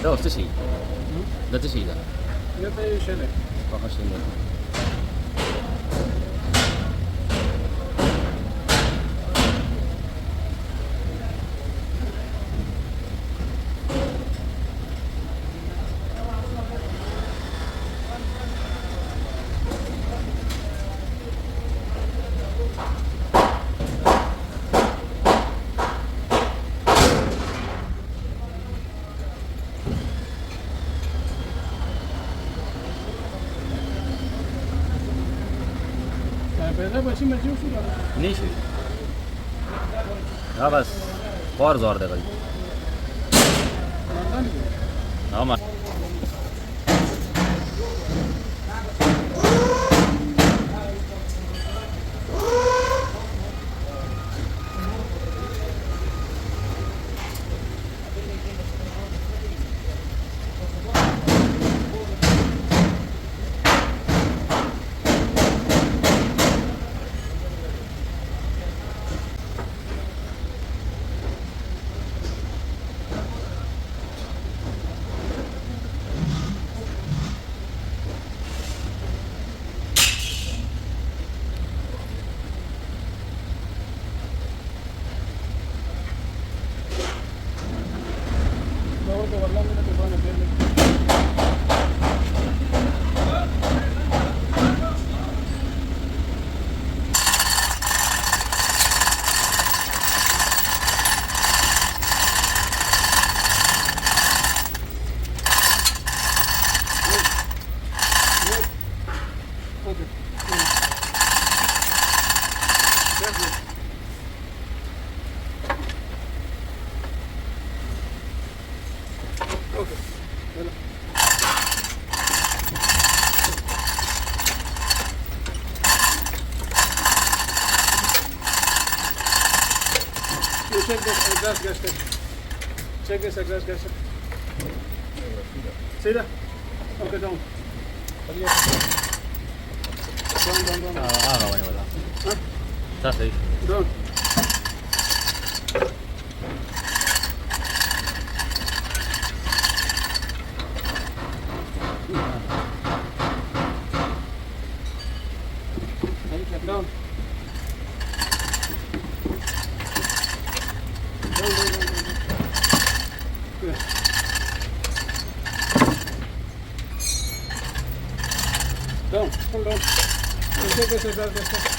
ده افتشي. ده تشي ده. Ja, to jest siedem. Trochę się nie. पैसा बची मर्जी उसी का नहीं शुरू हाँ बस और जोर दे भाई मरता नहीं हाँ मत तो वल्ला मैंने तो बना दे ओके चलो You check this exhaust gasket. Check this exhaust gasket. See that? Okay, down. Down. हाँ हाँ भाई वाला Huh? था सही Down. Down. Good. Down. Hold on. Check this exhaust gasket.